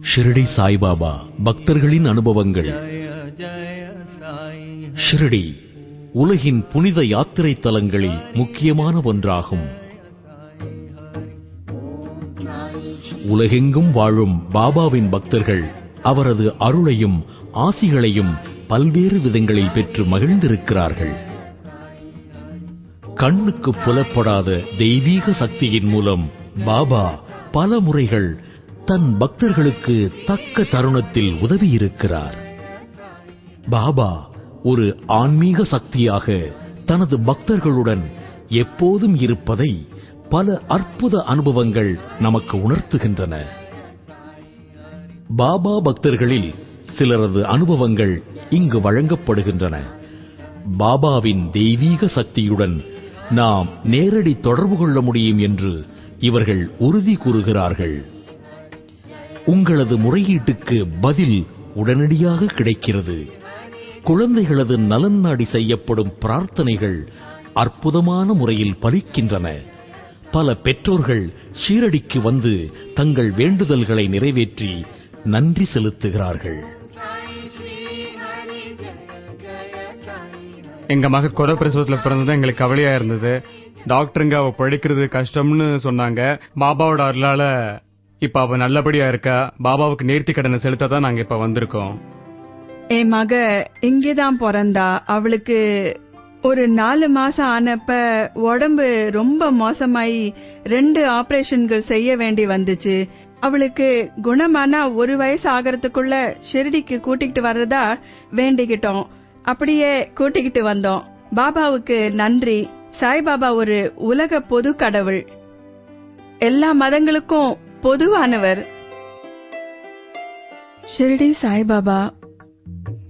ஷிரடி சாய்பாபா பக்தர்களின் அனுபவங்கள். ஷிரடி உலகின் புனித யாத்திரை தலங்களில் முக்கியமான ஒன்றாகும். உலகெங்கும் வாழும் பாபாவின் பக்தர்கள் அவரது அருளையும் ஆசிகளையும் பல்வேறு விதங்களில் பெற்று மகிழ்ந்திருக்கிறார்கள். கண்ணுக்கு புலப்படாத தெய்வீக சக்தியின் மூலம் பாபா பல முறைகள் தன் பக்தர்களுக்கு தக்க தருணத்தில் உதவியிருக்கிறார். பாபா ஒரு ஆன்மீக சக்தியாக தனது பக்தர்களுடன் எப்போதும் இருப்பதை பல அற்புத அனுபவங்கள் நமக்கு உணர்த்துகின்றன. பாபா பக்தர்களில் சிலரது அனுபவங்கள் இங்கு வழங்கப்படுகின்றன. பாபாவின் தெய்வீக சக்தியுடன் நாம் நேரடி தொடர்பு கொள்ள முடியும் என்று இவர்கள் உறுதி கூறுகிறார்கள். உங்களது முறையீட்டுக்கு பதில் உடனடியாக கிடைக்கிறது. குழந்தைகளது நலன் நாடி செய்யப்படும் பிரார்த்தனைகள் அற்புதமான முறையில் பலிக்கின்றன. பல பெற்றோர்கள் ஷீரடிக்கு வந்து தங்கள் வேண்டுதல்களை நிறைவேற்றி நன்றி செலுத்துகிறார்கள். எங்க மக கொலை பிரசவத்துல பிறந்தது எங்களுக்கு கவலையா இருந்தது. டாக்டருங்க அவ படிக்கிறது கஷ்டம்னு சொன்னாங்க. பாபாவோட அருளால இப்ப அவ நல்லபடியா இருக்கா. பாபாவுக்கு நேர்த்தி கடனை செலுத்ததான் நாங்க இப்ப வந்திருக்கோம். என் மக இங்கேதான் பிறந்தா. அவளுக்கு ஒரு 4 மாசம் ஆனப்ப உடம்பு ரொம்ப மோசமாயி 2 ஆபரேஷன்கள் செய்ய வேண்டி வந்துச்சு. அவளுக்கு குணமானா 1 வயசு ஆகிறதுக்குள்ள ஷிரடிக்கு கூட்டிகிட்டு வர்றதா வேண்டிக்கிட்டோம். அப்படியே கூட்டிக்கிட்டு வந்தோம். பாபாவுக்கு நன்றி. சாய்பாபா ஒரு உலக பொது கடவுள், எல்லா மதங்களுக்கும் பொதுவானவர். ஷிரடி சாய்பாபா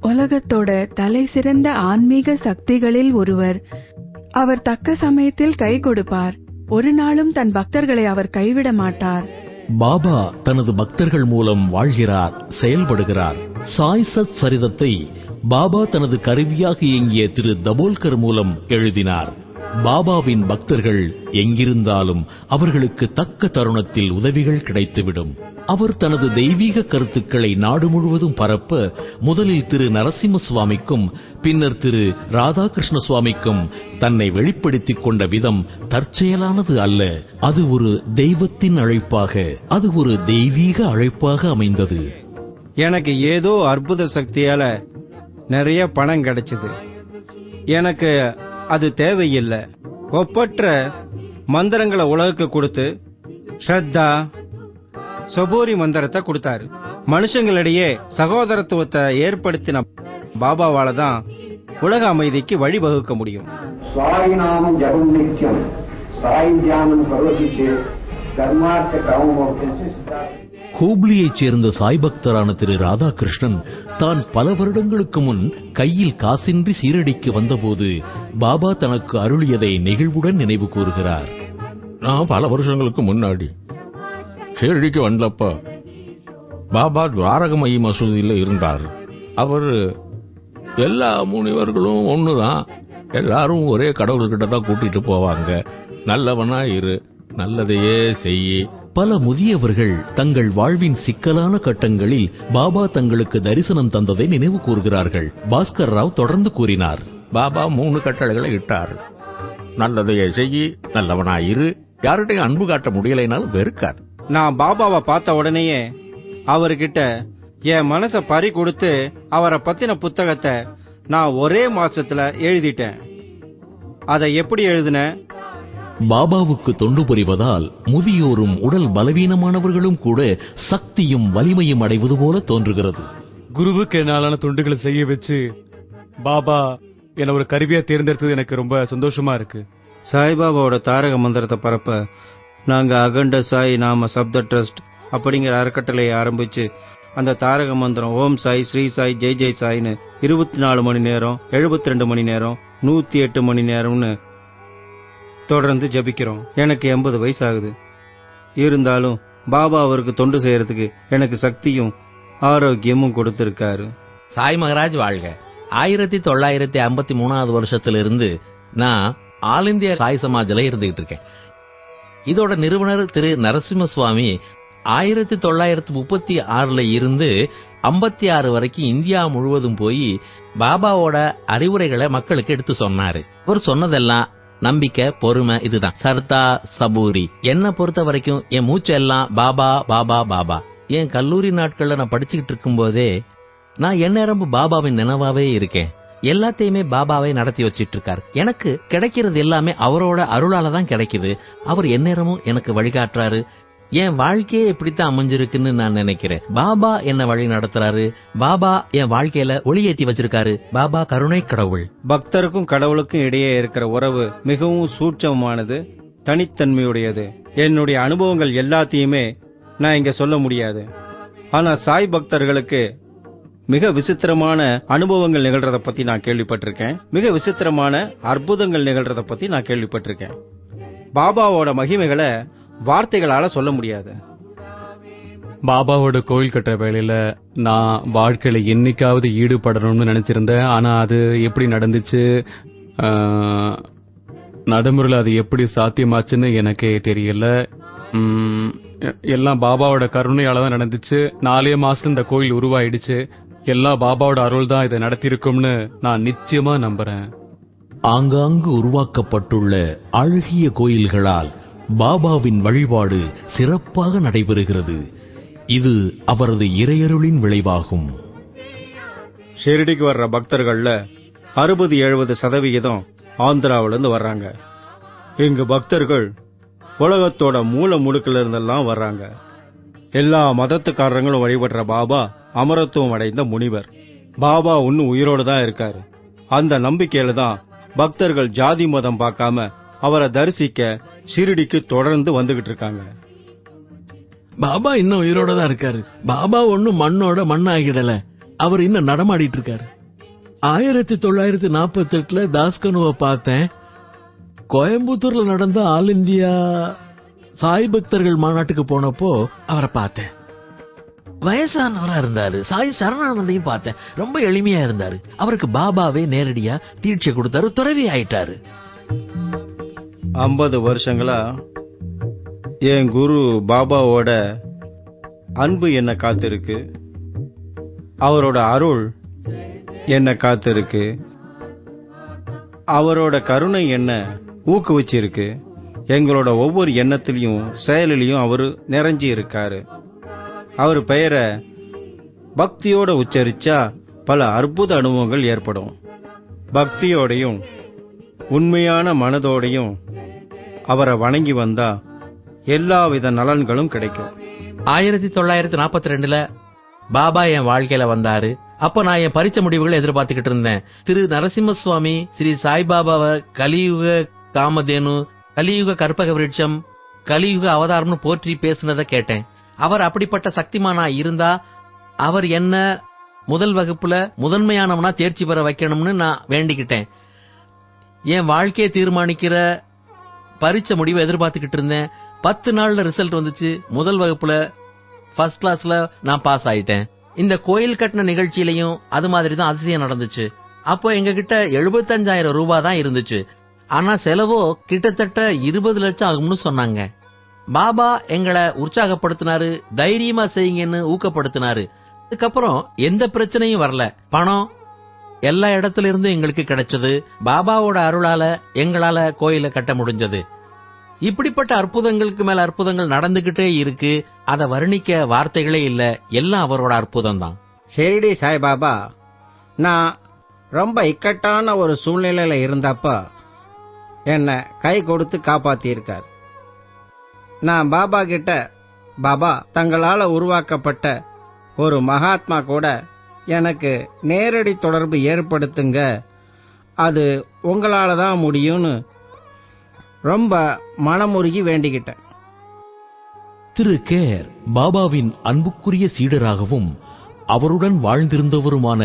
உலகத்தோட தலை சிறந்த ஆன்மீக சக்திகளில் ஒருவர். அவர் தக்க சமயத்தில் கை கொடுப்பார். ஒரு நாளும் தன் பக்தர்களை அவர் கைவிட மாட்டார். பாபா தனது பக்தர்கள் மூலம் வாழ்கிறார், செயல்படுகிறார். சாய் சத் சரிதத்தை பாபா தனது கருவியாக இயங்கிய திரு தபோல்கர் மூலம் எழுதினார். பாபாவின் பக்தர்கள் எங்கிருந்தாலும் அவர்களுக்கு தக்க தருணத்தில் உதவிகள் கிடைத்துவிடும். அவர் தனது தெய்வீக கருத்துக்களை நாடு முழுவதும் பரப்ப முதலில் திரு நரசிம்ம சுவாமிக்கும் பின்னர் திரு ராதாகிருஷ்ண சுவாமிக்கும் தன்னை வெளிப்படுத்திக் கொண்ட விதம் தற்செயலானது அல்ல. அது ஒரு தெய்வத்தின் அழைப்பாக, அது ஒரு தெய்வீக அழைப்பாக அமைந்தது. எனக்கு ஏதோ அற்புத சக்தியால நிறைய பணம் கிடைச்சது. எனக்கு அது தேவையில்லை. ஒப்பற்ற மந்திரங்களை உலகுக்கு கொடுத்து ஸ்ரத்தா சபோரி மந்திரத்தை கொடுத்தாரு. மனுஷங்களிடையே சகோதரத்துவத்தை ஏற்படுத்தின பாபாவால தான் உலக அமைதிக்கு வழிவகுக்க முடியும். சாய் நாமம் ஜபம் நித்தியம் சாய் தியானம் கரோதி கர்மார்த்த கிரமமோக்ஷ. ஹூப்ளியைச் சேர்ந்த சாய் பக்தரான திரு ராதாகிருஷ்ணன் தான் பல வருடங்களுக்கு முன் கையில் காசின்றி சீரடிக்கு வந்தபோது பாபா தனக்கு அருளியதை நெகிழ்வுடன் நினைவு கூறுகிறார். நான் பல வருஷங்களுக்கு முன்னாடி ஷீரடிக்கு வந்தப்ப பாபா துவாரகமயி மசூதியில் இருந்தார். அவர் எல்லா முனிவர்களும் ஒண்ணுதான், எல்லாரும் ஒரே கடவுள்கிட்ட தான் கூட்டிட்டு போவாங்க. நல்லவனா இரு, நல்லதையே செய்யி. பல முதியவர்கள் தங்கள் வாழ்வின் சிக்கலான கட்டங்களில் பாபா தங்களுக்கு தரிசனம் தந்ததை நினைவு கூறுகிறார்கள். பாஸ்கர் ராவ் தொடர்ந்து கூறினார். பாபா 3 கட்டளைகளை இட்டார். நல்லதையே செய்யி, நல்லவனாயிரு, யார்கிட்டையும் அன்பு காட்ட முடியலைனாலும் வெறுக்காது. நான் பாபாவை பார்த்த உடனேயே அவர்கிட்ட என் மனசை பறி கொடுத்து அவரை பத்தின புத்தகத்தை நான் ஒரே மாசத்துல எழுதிட்டேன். அதை எப்படி எழுதின? பாபாவுக்கு தொண்டு புரிவதால் முதியோரும் உடல் பலவீனமானவர்களும் கூட சக்தியும் வலிமையும் அடைவது போல தோன்றுகிறது. குருவுக்கு என்னாலான தொண்டுகளை செய்ய வச்சு பாபா என்ன ஒரு கருவியா தேர்ந்தெடுத்தது எனக்கு ரொம்ப சந்தோஷமா இருக்கு. சாய்பாபாவோட தாரக மந்திரத்தை பரப்ப நாங்க அகண்ட சாய் நாம சப்த ட்ரஸ்ட் அப்படிங்கிற அறக்கட்டளையை ஆரம்பிச்சு அந்த தாரக மந்திரம் ஓம் சாய், ஸ்ரீ சாய், ஜெய் ஜெய் சாய்னு 24 மணி நேரம், 72 மணி நேரம், 108 மணி நேரம்னு தொடர்ந்து ஜபிக்கிறோம். எனக்கு 80 வயசு ஆகுது. இருந்தாலும் பாபா அவருக்கு தொண்டு செய்யறதுக்கு எனக்கு சக்தியும் ஆரோக்கியமும் கொடுத்திருக்காரு. சாய் மகராஜ் வாழ்க. 1953 வருஷத்திலிருந்து நான் ஆல் இந்தியா சாய் சமாஜ்ல இருந்துகிட்டு இருக்கேன். இதோட நிறுவனர் திரு நரசிம்ம சுவாமி 1936 இருந்து 56 வரைக்கும் இந்தியா முழுவதும் போய் பாபாவோட அறிவுரைகளை மக்களுக்கு எடுத்து சொன்னாரு. அவர் சொன்னதெல்லாம் நம்பிக்கை, பொறுமை, இதுதான். சர்தா சபூரி. என்ன பொறுத்த வரைக்கும் என் மூச்சு எல்லாம் பாபா பாபா பாபா. என் கல்லூரி நாட்கள்ல நான் படிச்சுக்கிட்டு இருக்கும் போதே நான் எந்நேரமும் பாபாவின் நினைவாவே இருக்கேன். எல்லாத்தையுமே பாபாவை நடத்தி வச்சிட்டு இருக்காரு. எனக்கு கிடைக்கிறது எல்லாமே அவரோட அருளால தான் கிடைக்குது. அவர் எந்நேரமும் எனக்கு வழிகாட்டுறாரு. என் வாழ்க்கையே இப்படித்தான் அமைஞ்சிருக்குன்னு நான் நினைக்கிறேன். பாபா என்ன வழி நடத்துறாரு. பாபா என் வாழ்க்கையில ஒளியேத்தி வச்சிருக்காரு. பாபா கருணை கடவுள். பக்தருக்கும் கடவுளுக்கும் இடையே இருக்கிற உறவு மிகவும் சூட்சமானது, தனித்தன்மையுடையது. என்னுடைய அனுபவங்கள் எல்லாத்தையுமே நான் இங்க சொல்ல முடியாது. ஆனா சாய் பக்தர்களுக்கு மிக விசித்திரமான அனுபவங்கள் நிகழ்றத பத்தி நான் கேள்விப்பட்டிருக்கேன். மிக விசித்திரமான அற்புதங்கள் நிகழ்றத பத்தி நான் கேள்விப்பட்டிருக்கேன். பாபாவோட மகிமைகளை வார்த்தைகளால சொல்ல முடியாது. பாபாவோட கோயில் கட்டுற வேலையில நான் வாழ்க்கையில என்னைக்காவது ஈடுபடணும்னு நினைச்சிருந்தேன். ஆனா அது எப்படி நடந்துச்சு, நடைமுறையில் அது எப்படி சாத்தியமாச்சுன்னு எனக்கே தெரியல. எல்லாம் பாபாவோட கருணையால தான் நடந்துச்சு. 4 மாசத்துல இந்த கோயில் உருவாயிடுச்சு. எல்லாம் பாபாவோட அருள் தான் இதை நடத்தியிருக்கும்னு நான் நிச்சயமா நம்புறேன். ஆங்காங்கு உருவாக்கப்பட்டுள்ள அழகிய கோயில்களால் பாபாவின் வழிபாடு சிறப்பாக நடைபெறுகிறது. இது அவரது இறையருளின் விளைவாகும். ஷிரடிக்கு வர்ற பக்தர்கள்ல 60-70% ஆந்திராவிலிருந்து வர்றாங்க. இங்கு பக்தர்கள் உலகத்தோட மூல முடுக்கில இருந்தெல்லாம் வர்றாங்க. எல்லா மதத்துக்காரங்களும் வழிபடுற பாபா அமரத்துவம் அடைந்த முனிவர். பாபா இன்னும் உயிரோடு தான் இருக்காரு. அந்த நம்பிக்கையில தான் பக்தர்கள் ஜாதி மதம் பார்க்காம அவரை தரிசிக்க ஷிரடிக்கு தொடர்ந்து வந்துகிட்டு இருக்காங்க. பாபா இன்னும் உயிரோட தான் இருக்காரு. பாபா ஒன்னும் மண்ணோட மண்ணாகிடல. அவர் இன்னும் நடமாடிட்டு இருக்காரு. 1948 தாஸ்கனுவை பார்த்தேன். கோயம்புத்தூர்ல நடந்த ஆல் இந்தியா சாய் பக்தர்கள் மாநாட்டுக்கு போனப்போ அவரை பார்த்தேன். வயசானவரா இருந்தாரு. சாய் சரணானந்தையும் பார்த்தேன். ரொம்ப எளிமையா இருந்தாரு. அவருக்கு பாபாவே நேரடியா தீட்சை கொடுத்தாரு. துறவி ஆயிட்டாரு. 50 வருஷங்களா என் குரு பாபாவோட அன்பு என்ன காத்திருக்கு. அவரோட அருள் என்ன காத்திருக்கு. அவரோட கருணை என்ன ஊக்குவிச்சிருக்கு. எங்களோட ஒவ்வொரு எண்ணத்திலையும் செயலிலையும் அவரு நிறைஞ்சி இருக்காரு. அவர் பெயரை பக்தியோட உச்சரிச்சா பல அற்புத அனுபவங்கள் ஏற்படும். பக்தியோடையும் உண்மையான மனதோடையும் அவரை வணங்கி வந்தா எல்லாவித நலன்களும் கிடைக்கும். 1942 பாபா என் வாழ்க்கையில வந்தாரு. அப்ப நான் என் பரீட்சை முடிவுகளை எதிர்பார்த்துக்கிட்டு இருந்தேன். திரு நரசிம்ம சுவாமி ஸ்ரீ சாய்பாபாவை கலியுக காமதேனு, கலியுக கற்பக விருட்சம், கலியுக அவதாரம்னு போற்றி பேசுனதை கேட்டேன். அவர் அப்படிப்பட்ட சக்திமானா இருந்தா அவர் என்ன முதல் வகுப்புல முதன்மையானவனா தேர்ச்சி பெற வைக்கணும்னு நான் வேண்டிக்கிட்டேன். என் வாழ்க்கையை தீர்மானிக்கிற பரீட்சை முடிவை எதிர்பார்த்துக்கிட்டு இருந்தேன். 10 நாள்ல ரிசல்ட் வந்துச்சு. முதல் வகுப்புல ஃபர்ஸ்ட் கிளாஸ்ல நான் பாஸ் ஆயிட்டேன். இந்த கோயில் கட்டின நிகழ்ச்சியிலையும் அது மாதிரி தான் அதிசயம் நடந்துச்சு. அப்போ எங்க கிட்ட 75,000 ரூபாய் தான் இருந்துச்சு. ஆனா செலவோ கிட்டத்தட்ட 20 லட்சம் ஆகும்னு சொன்னாங்க. பாபா எங்களை உற்சாகப்படுத்தினாரு. தைரியமா செய்யுங்கன்னு ஊக்கப்படுத்தினாரு. அதுக்கப்புறம் எந்த பிரச்சனையும் வரல. பணம் எல்லா இடத்துல இருந்தும் எங்களுக்கு கிடைச்சது. பாபாவோட அருளால எங்களால கோயிலை கட்ட முடிஞ்சது. இப்படிப்பட்ட அற்புதங்களுக்கு மேல அற்புதங்கள் நடந்துகிட்டே இருக்கு. அதை வர்ணிக்க வார்த்தைகளே இல்ல. எல்லாம் அவரோட அற்புதம் தான். ஷிரடி சாய்பாபா நான் ரொம்ப இக்கட்டான ஒரு சூழ்நிலையில இருந்தப்ப என்ன கை கொடுத்து காப்பாத்தியிருக்கார். நான் பாபா கிட்ட, பாபா தங்களால உருவாக்கப்பட்ட ஒரு மகாத்மா கூட எனக்கு நேரடி தொடர்பு ஏற்படுத்துங்க, அது உங்களால தான் முடியும்னு ரொம்ப மனமுருகி வேண்டிக்கிட்டேன். திரு கேர் பாபாவின் அன்புக்குரிய சீடராகவும் அவருடன் வாழ்ந்திருந்தவருமான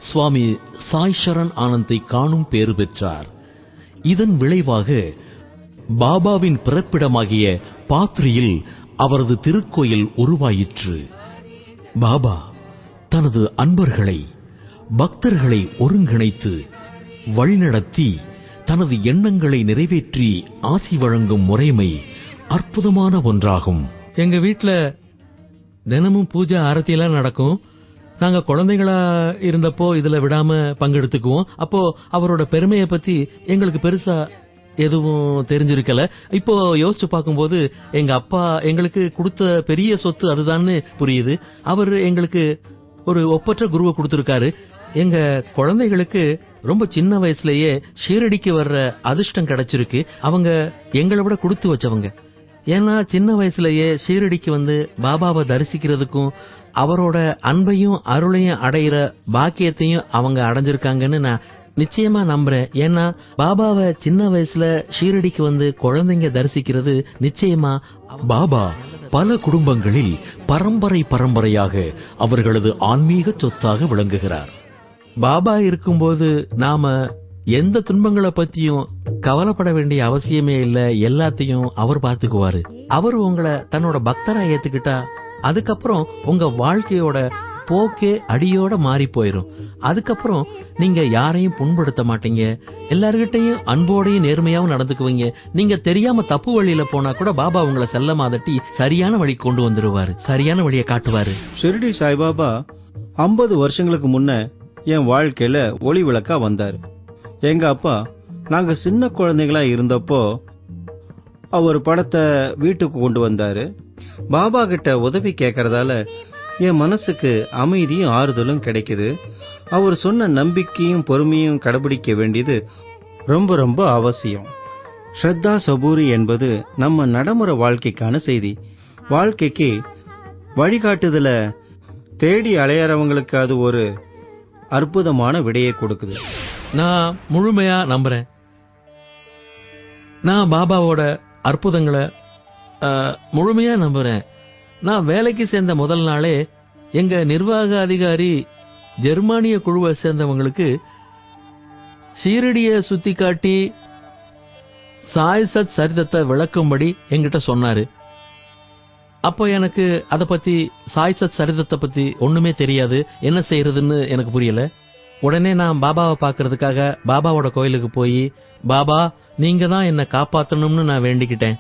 சுவாமி சாய் சரண் ஆனந்தை காணும் பேறு பெற்றார். இதன் விளைவாக பாபாவின் பிறப்பிடமாகிய பாத்ரியில் அவரது திருக்கோயில் உருவாயிற்று. பாபா தனது அன்பர்களை, பக்தர்களை ஒருங்கிணைத்து வழிநடத்தி தனது எண்ணங்களை நிறைவேற்றி ஆசி வழங்கும் முறைமை அற்புதமான ஒன்றாகும். எங்க வீட்டுல தினமும் பூஜை ஆரத்தியெல்லாம் நடக்கும். நாங்க குழந்தைகளா இருந்தப்போ இதுல விடாம பங்கெடுத்துக்குவோம். அப்போ அவரோட பெருமையை பத்தி எங்களுக்கு பெருசா எதுவும் தெரிஞ்சிருக்கல. இப்போ யோசிச்சு பார்க்கும்போது எங்க அப்பா எங்களுக்கு கொடுத்த பெரிய சொத்து அதுதான்னு புரியுது. அவர் எங்களுக்கு ஒரு ஒப்பற்ற குருவை கொடுத்திருக்காரு. எங்க குழந்தைகளுக்கு ரொம்ப சின்ன வயசுலயே ஷீரடிக்கு வர்ற அதிர்ஷ்டம் கிடைச்சிருக்கு. அவங்க எங்களை விட கொடுத்து வச்சவங்க. ஏன்னா சின்ன வயசுலயே ஷீரடிக்கு வந்து பாபாவை தரிசிக்கிறதுக்கும் அவரோட அன்பையும் அருளையும் அடையிற பாக்கியத்தையும் அவங்க அடைஞ்சிருக்காங்கன்னு நான் நிச்சயமா நம்புறேன். ஏன்னா பாபாவை சின்ன வயசுல ஷீரடிக்கு வந்து குழந்தைங்க தரிசிக்கிறது நிச்சயமா பாபா பல குடும்பங்களில் பரம்பரை பரம்பரையாக அவர்களது ஆன்மீக சொத்தாக விளங்குகிறார். பாபா இருக்கும்போது நாம எந்த துன்பங்களை பத்தியும் கவலைப்பட வேண்டிய அவசியமே இல்ல. எல்லாத்தையும் அவர் பார்த்துக்குவாரு. அவர் உங்களை தன்னோட பக்தரா ஏத்துக்கிட்டா அதுக்கப்புறம் உங்க வாழ்க்கையோட போக்கே அடியோட மாறி போயிரும். அதுக்கப்புறம் நீங்க யாரையும் புண்படுத்த மாட்டீங்க. எல்லார்கிட்டையும் அன்போடையும் நேர்மையாவும் நடந்துக்குவீங்க. நீங்க தெரியாம தப்பு வழியில போனா கூட பாபா உங்களை செல்லமா அதட்டி சரியான வழி கொண்டு வந்துருவாரு. சரியான வழியை காட்டுவாரு. ஷிரடி சாய்பாபா 50 வருஷங்களுக்கு முன்ன என் வாழ்க்கையில ஒளி விளக்கா வந்தாரு. எங்க அப்பா நாங்க சின்ன குழந்தைகளா இருந்தப்போ அவர் படத்தை வீட்டுக்கு கொண்டு வந்தாரு. பாபா கிட்ட உதவி கேட்கறதால என் மனசுக்கு அமைதியும் ஆறுதலும் கிடைக்குது. அவர் சொன்ன நம்பிக்கையும் பொறுமையும் கடைபிடிக்க வேண்டியது ரொம்ப ரொம்ப அவசியம். ஸ்ரத்தா சபூரி என்பது நம்ம நடைமுறை வாழ்க்கைக்கான செய்தி. வாழ்க்கைக்கு வழிகாட்டுதல தேடி அலையறவங்களுக்கு அது ஒரு அற்புதமான விடையை கொடுக்குது. நான் முழுமையா நம்புறேன். நான் பாபாவோட அற்புதங்களை முழுமையா நம்புறேன். நான் வேலைக்கு சேர்ந்த முதல் நாளே எங்க நிர்வாக அதிகாரி ஜெர்மானிய குழுவை சேர்ந்தவங்களுக்கு ஷீரடிய சுத்தி காட்டி சாய் சத் சரிதத்தை விளக்கும்படி என்கிட்ட சொன்னாரு. அப்போ எனக்கு அத பத்தி சாய் சத் சரிதத்தை பத்தி ஒண்ணுமே தெரியாது. என்ன செய்யறதுன்னு எனக்கு புரியல. உடனே நான் பாபாவை பார்க்கறதுக்காக பாபாவோட கோயிலுக்கு போய், பாபா நீங்க தான் என்ன காப்பாத்தணும்னு நான் வேண்டிக்கிட்டேன்.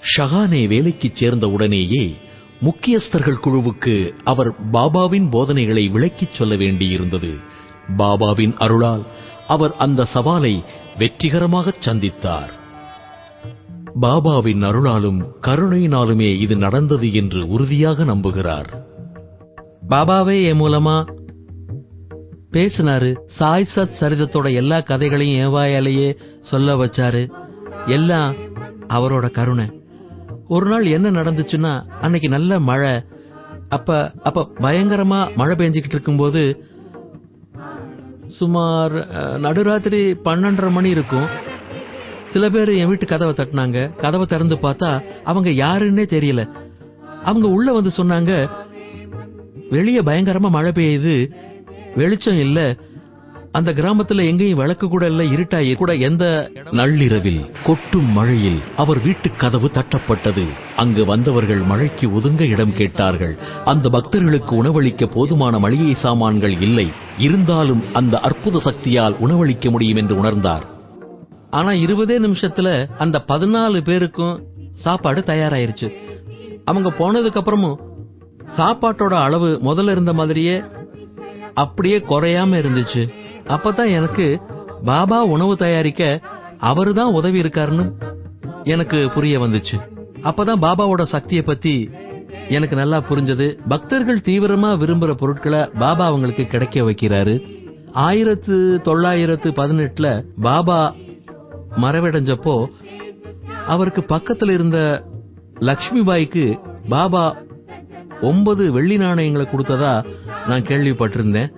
ஷஹானே வேலைக்குச் சேர்ந்த உடனேயே முக்கியஸ்தர்கள் குழுவுக்கு அவர் பாபாவின் போதனைகளை விளக்கிச் சொல்ல வேண்டியிருந்தது. பாபாவின் அருளால் அவர் அந்த சவாலை வெற்றிகரமாகச் சந்தித்தார். பாபாவின் அருளாலும் கருணையினாலுமே இது நடந்தது என்று உறுதியாக நம்புகிறார். பாபாவே என் மூலமா பேசினாரு. சாய் சத் சரிதத்தோட எல்லா கதைகளையும் என் வாயாலேயே சொல்ல வச்சாரு. எல்லாம் அவரோட கருணை. ஒரு நாள் என்ன நடந்துச்சுன்னா, அன்னைக்கு நல்ல மழை. அப்ப பயங்கரமா மழை பெஞ்சுக்கிட்டு இருக்கும்போது சுமார் நடுராத்திரி 12:30 மணி இருக்கும். சில பேர் என் வீட்டு கதவை தட்டினாங்க. கதவை திறந்து பார்த்தா அவங்க யாருன்னே தெரியல. அவங்க உள்ள வந்து சொன்னாங்க, வெளியே பயங்கரமா மழை பெய்யுது, வெளிச்சம் இல்ல, அந்த கிராமத்துல எங்கேயும் விளக்கு கூட இல்ல, இருட்டாயி கூட எந்த. நள்ளிரவில் கொட்டும் மழையில் அவர் வீட்டுக் கதவு தட்டப்பட்டது. அங்கு வந்தவர்கள் மழைக்கு ஒதுங்க இடம் கேட்டார்கள். அந்த பக்தர்களுக்கு உணவளிக்க போதுமான மளிகை சாமான்கள் இல்லை. இருந்தாலும் அந்த அற்புத சக்தியால் உணவளிக்க முடியும் என்று உணர்ந்தார். ஆனா 20 நிமிஷத்துல அந்த 14 பேருக்கும் சாப்பாடு தயாராயிருச்சு. அவங்க போனதுக்கு அப்புறமும் சாப்பாட்டோட அளவு முதல்ல இருந்த மாதிரியே அப்படியே குறையாம இருந்துச்சு. அப்பதான் எனக்கு பாபா உணவு தயாரிக்க அவருதான் உதவி இருக்காருன்னு எனக்கு புரிய வந்துச்சு. அப்பதான் பாபாவோட சக்தியை பத்தி எனக்கு நல்லா புரிஞ்சது. பக்தர்கள் தீவிரமா விரும்புற பொருட்களை பாபா அவங்களுக்கு கிடைக்க வைக்கிறாரு. 1918 பாபா மறைவடைஞ்சப்போ அவருக்கு பக்கத்துல இருந்த லக்ஷ்மிபாய்க்கு பாபா 9 வெள்ளி நாணயங்களை கொடுத்ததா நான் கேள்விப்பட்டிருந்தேன்.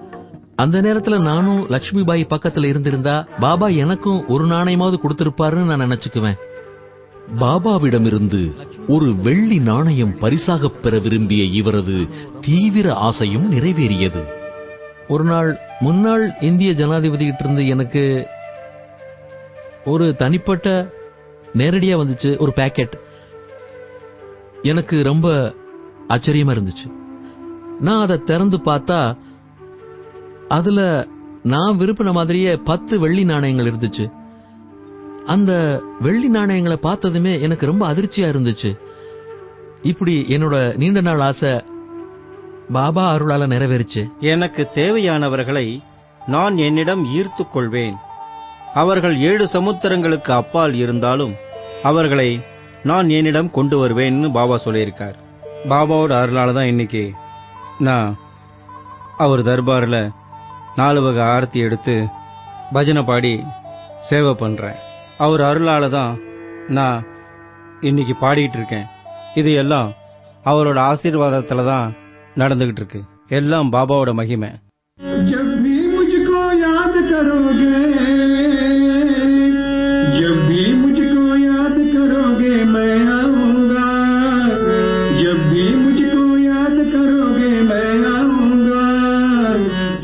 அந்த நேரத்துல நானும் லக்ஷ்மிபாய் பக்கத்துல இருந்திருந்தா பாபா எனக்கும் ஒரு நாணயமாவது கொடுத்திருப்பாருன்னு நான் நினைச்சுக்குவேன். பாபாவிடமிருந்து ஒரு வெள்ளி நாணயம் பரிசாகப் பெற விரும்பிய இவரது தீவிர ஆசையும் நிறைவேறியது. ஒரு நாள் முன்னாள் இந்திய ஜனாதிபதி கிட்ட இருந்து எனக்கு ஒரு தனிப்பட்ட நேரடியா வந்துச்சு ஒரு பாக்கெட். எனக்கு ரொம்ப ஆச்சரியமா இருந்துச்சு. நான் அதை திறந்து பார்த்தா அதுல நான் விரும்பின மாதிரியே 10 வெள்ளி நாணயங்கள் இருந்துச்சு. அந்த வெள்ளி நாணயங்களை பார்த்ததுமே எனக்கு ரொம்ப அதிர்ச்சியா இருந்துச்சு. இப்படி என்னோட நீண்ட நாள் ஆசை பாபா அருளால நிறைவேறுச்சு. எனக்கு தேவையானவர்களை நான் என்னிடம் ஈர்த்துக் கொள்வேன். அவர்கள் 7 சமுத்திரங்களுக்கு அப்பால் இருந்தாலும் அவர்களை நான் என்னிடம் கொண்டு வருவேன்னு பாபா சொல்லியிருக்கார். பாபாவோட அருளால தான் இன்னைக்கு நான் அவர் தர்பாரில் 4 வகை ஆரத்தி எடுத்து பஜனை பாடி சேவை பண்றேன். அவர் அருளால தான் நான் இன்னைக்கு பாடிட்டு இருக்கேன். இது எல்லாம் அவரோட ஆசீர்வாதத்துல தான் நடந்துகிட்டு இருக்கு. எல்லாம் பாபாவோட மகிமை. जब भी मुझको याद करोगे, जब भी मुझको याद करोगे मैं आऊंगा, जब भी मुझको याद करोगे मैं आऊंगा।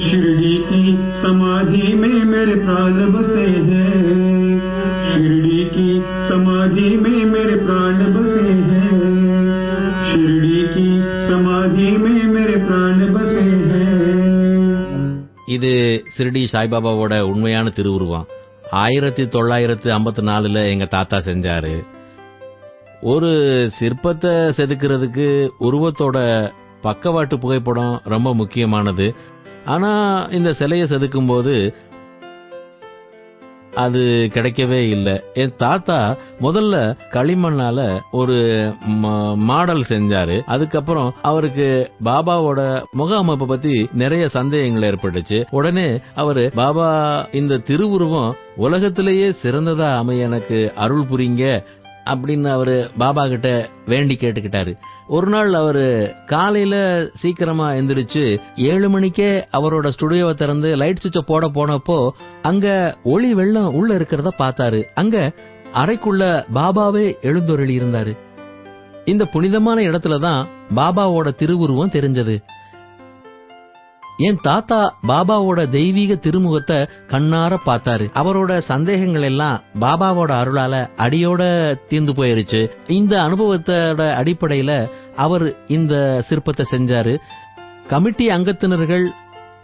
शिरडी की समाधि में मेरे प्राण बसे हैं, शिरडी की समाधि में मेरे प्राण बसे हैं, शिरडी की समाधि में मेरे प्राण बसे हैं। இது சிறுடி சாய்பாபாவோட உண்மையான திருவுருவம். 1954 எங்க தாத்தா செஞ்சாரு. ஒரு சிற்பத்தை செதுக்கிறதுக்கு உருவத்தோட பக்கவாட்டு புகைப்படம் ரொம்ப முக்கியமானது. ஆனா இந்த சிலையை செதுக்கும் போது அது கிடைக்கவே இல்லை. என் தாத்தா முதல்ல களிமண்ணால ஒரு மாடல் செஞ்சாரு. அதுக்கப்புறம் அவருக்கு பாபாவோட முக அமைப்பை பத்தி நிறைய சந்தேகங்கள் ஏற்பட்டுச்சு. உடனே அவரு பாபா இந்த திருவுருவம் உலகத்திலேயே சிறந்ததா அமைய எனக்கு அருள் புரிங்க அப்படின்னு அவரு பாபா கிட்ட வேண்டி கேட்டுக்கிட்டாரு. ஒரு நாள் அவரு காலையில சீக்கிரமா எந்திரிச்சு 7 மணிக்கே அவரோட ஸ்டுடியோவை திறந்து லைட் சுவிட்ச போட போனப்போ அங்க ஒளி வெள்ளம் உள்ள இருக்கிறத பார்த்தாரு. அங்க அறைக்குள்ள பாபாவே எழுந்தொருளி இருந்தாரு. இந்த புனிதமான இடத்துலதான் பாபாவோட திருவுருவம் தெரிஞ்சது. என் தாத்தா பாபாவோட தெய்வீக திருமுகத்தை கண்ணார பார்த்தாரு. அவரோட சந்தேகங்கள் எல்லாம் பாபாவோட அருளால அடியோட தீர்ந்து போயிருச்சு. இந்த அனுபவத்தோட அடிப்படையில அவர் இந்த சிற்பத்தை செஞ்சாரு. கமிட்டி அங்கத்தினர்கள்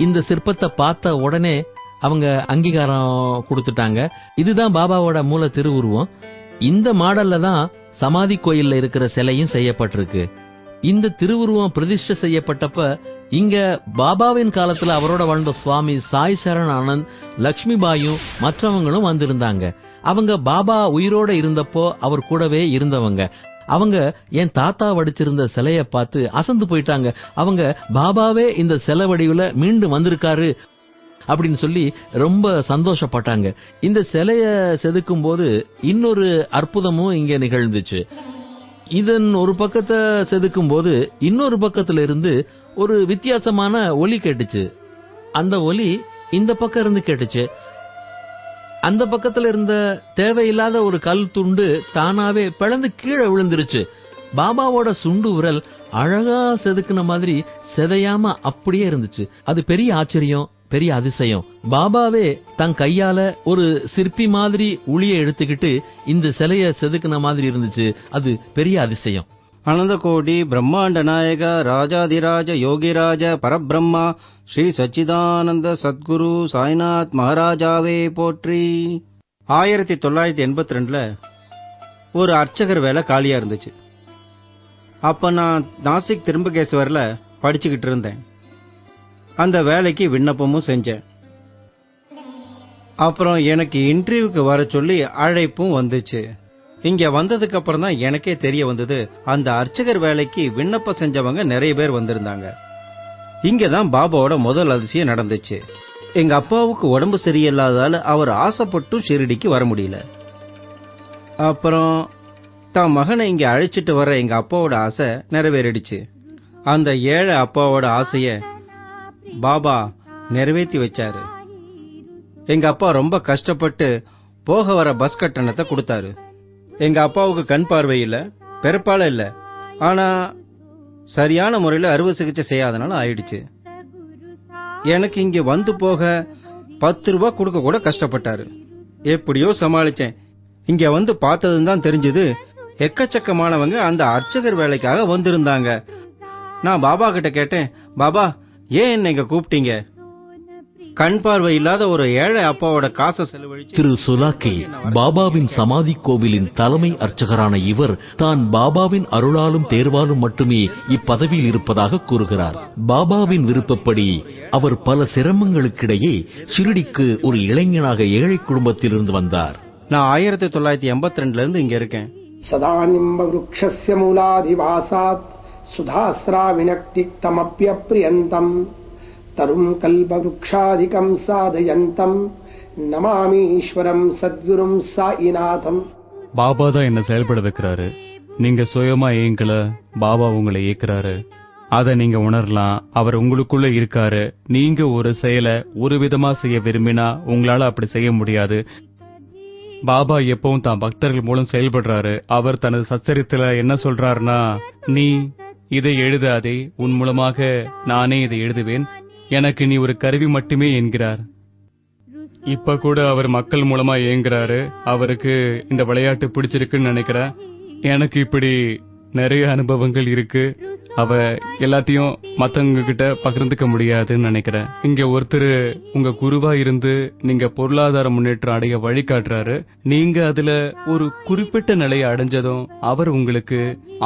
இந்த சிற்பத்தை பார்த்த உடனே அவங்க அங்கீகாரம் கொடுத்துட்டாங்க. இதுதான் பாபாவோட மூல திருவுருவம். இந்த மாடல்ல தான் சமாதி கோயில்ல இருக்கிற சிலையும் செய்யப்பட்டிருக்கு. இந்த திருவுருவம் பிரதிஷ்டை செய்யப்பட்டப்ப இங்க பாபாவின் காலத்துல அவரோட வாழ்ந்த சுவாமி சாய் சரண் ஆனந்த், லட்சுமி பாயும் மற்றவங்களும் வந்திருந்தாங்க. அவங்க பாபா உயிரோட இருந்தப்போ அவர் கூடவே இருந்தவங்க. அவங்க என் தாத்தா வடிச்சிருந்த சிலைய பார்த்து அசந்து போயிட்டாங்க. அவங்க பாபாவே இந்த சிலை வடிவுல மீண்டும் வந்திருக்காரு அப்படின்னு சொல்லி ரொம்ப சந்தோஷப்பட்டாங்க. இந்த சிலைய செதுக்கும் போது இன்னொரு அற்புதமும் இங்க நிகழ்ந்துச்சு. இதன் ஒரு பக்கத்தை செதுக்கும் போது இன்னொரு பக்கத்துல இருந்து ஒரு வித்தியாசமான ஒலி கேட்டுச்சு. அந்த ஒலி இந்த பக்கம் இருந்து கேட்டுச்சு. அந்த பக்கத்துல இருந்த தேவையில்லாத ஒரு கல் துண்டு தானாவே பிளந்து கீழே விழுந்துருச்சு. பாபாவோட சுண்டு விரல் அழகா செதுக்குன மாதிரி செதையாம அப்படியே இருந்துச்சு. அது பெரிய ஆச்சரியம், பெரிய அதிசயம். பாபாவே தன் கையால ஒரு சிற்பி மாதிரி உளியை எடுத்துக்கிட்டு இந்த சிலைய செதுக்குன மாதிரி இருந்துச்சு. அது பெரிய அதிசயம். அனந்த கோடி பிரம்மாண்ட நாயக ராஜாதிராஜ யோகிராஜ பரபிரம்மா ஸ்ரீ சச்சிதானந்த சத்குரு சாய்நாத் மகாராஜாவே போற்றி. 1982 ஒரு அர்ச்சகர் வேலை காலியா இருந்துச்சு. அப்ப நான் நாசிக் திரும்பகேஸ்வர்ல படிச்சுக்கிட்டு இருந்தேன். அந்த வேலைக்கு விண்ணப்பமும் செஞ்சேன். அப்புறம் எனக்கு இன்டர்வியூக்கு வர சொல்லி அழைப்பும் வந்துச்சு. இங்க வந்ததுக்கு அப்புறம் தான் எனக்கே தெரிய வந்தது, அந்த அர்ச்சகர் வேலைக்கு விண்ணப்பம் செஞ்சவங்க நிறைய பேர் வந்திருந்தாங்க. இங்கதான் பாபாவோட முதல் அதிசயம் நடந்துச்சு. எங்க அப்பாவுக்கு உடம்பு சரியில்லாதால அவர் ஆசைப்பட்டும் ஷிரடிக்கு வர முடியல. அப்புறம் தான் மகனை இங்க அழைச்சிட்டு வர எங்க அப்பாவோட ஆசை நிறைவேறிடுச்சு. அந்த ஏழை அப்பாவோட ஆசைய பாபா நிறைவேற்றி வச்சாரு. எங்க அப்பா ரொம்ப கஷ்டப்பட்டு போக வர பஸ் கட்டணத்தை கொடுத்தாரு. எங்க அப்பாவுக்கு கண் பார்வை இல்ல, பிறப்பால இல்ல. ஆனா சரியான முறையில அறுவை சிகிச்சை செய்யாதனால ஆயிடுச்சு. எனக்கு இங்க வந்து போக 10 ரூபாய் கொடுக்க கூட கஷ்டப்பட்டாரு. எப்படியோ சமாளிச்சேன். இங்க வந்து பார்த்ததும் தான் தெரிஞ்சது, எக்கச்சக்கமானவங்க அந்த அர்ச்சகர் வேலைக்காக வந்திருந்தாங்க. நான் பாபா கிட்ட கேட்டேன், பாபா ஏன் என்ன இங்க கூப்பிட்டீங்க? கண் பார்வை இல்லாத ஒரு ஏழை அப்பாவோட காசை செலவழிச்சு திரு சுலாக்கி பாபாவின் சமாதி கோவிலின் தலைமை அர்ச்சகரான இவர் தான் பாபாவின் அருளாலும் தேர்வாலும் மட்டுமே இப்பதவியில் இருப்பதாக கூறுகிறார். பாபாவின் விருப்பப்படி அவர் பல சிரமங்களுக்கிடையே ஷிரடிக்கு ஒரு இளைஞனாக ஏழை குடும்பத்திலிருந்து வந்தார். நான் 1982 இருந்து இங்க இருக்கேன். சதானிம்ப விருக்ஷஸ்ய மூலாதிவாசாத் சுதாஸ்ரா வினக்திக்தமப்யப்ரியந்தம் தரும் கல்ப விருக்ஷாதிகம் சாதயந்தம் நமாமி ஈஸ்வரம் சத்குரும் சாயிநாதம். பாபா தான் என்ன செயல்பட வைக்கிறாரு. நீங்க சுயமா ஏங்கல, பாபா உங்களை இயக்குறாரு. அத நீங்க உணரலாம். அவர் உங்களுக்குள்ள இருக்காரு. நீங்க ஒரு செயலை ஒரு விதமா செய்ய விரும்பினா உங்களால அப்படி செய்ய முடியாது. பாபா எப்பவும் தான் பக்தர்கள் மூலம் செயல்படுறாரு. அவர் தனது சச்சரித்துல என்ன சொல்றாருன்னா, நீ இதை எழுதாதே, உன் மூலமாக நானே இதை எழுதுவேன், எனக்கு நீ ஒரு கருவி மட்டுமே என்கிறார். இப்ப கூட அவர் மக்கள் மூலமா ஏங்குறாரு. அவருக்கு இந்த விளையாட்டு பிடிச்சிருக்குன்னு நினைக்கிறேன். எனக்கு இப்படி நிறைய அனுபவங்கள் இருக்கு. அவ எல்லாத்தையும் மத்தவங்க கிட்ட பகிர்ந்துக்க முடியாதுன்னு நினைக்கிறேன். இங்க ஒருத்தர் உங்க குருவா இருந்து நீங்க பொருளாதார முன்னேற்றம் அடைய வழிகாட்டுறாரு. நீங்க அதுல ஒரு குறிப்பிட்ட நிலையை அடைஞ்சதும் அவர் உங்களுக்கு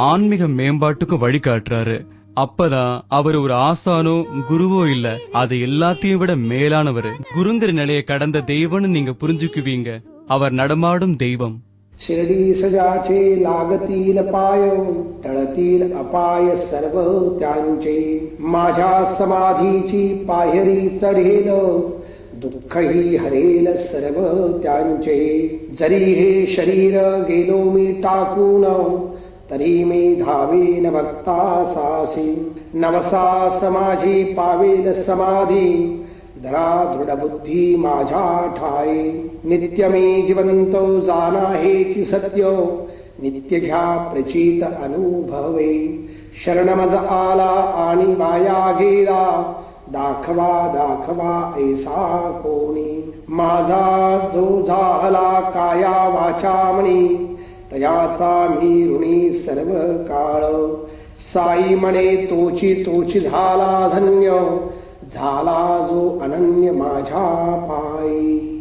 ஆன்மீக மேம்பாட்டுக்கும் வழிகாட்டுறாரு. அப்பதான் அவர் ஒரு ஆசானோ குருவோ இல்ல, அது எல்லாத்தையும் விட மேலானவர். குருங்கிற நிலையை கடந்த தெய்வம்னு நீங்க புரிஞ்சுக்குவீங்க. அவர் நடமாடும் தெய்வம். शिरडी सजाचे लागतील पाय टळतील अपाय सर्व त्यांचे माझ्या समाधीची पायरी चढेल दुःखही हरेल सर्व त्यांचे जरी हे शरीर गेलो मी टाकून तरी मी धावेन भक्तासासी नवसास माझी पावेल समाधी धरा दृढ बुद्धी माझ्या ठाई नित्य मी जिवंत जाना हेची सत्य नित्य घ्या प्रचित अनुभवे शरण मज आला आणि वाया गेला दाखवा दाखवा ऐसा कोणी माझा जो झाला काया वाचा मनी तयाचा मी ऋणी सर्व काळ साई म्हणे तोची तोची झाला धन्य झाला जो अनन्य माझ्या पायी.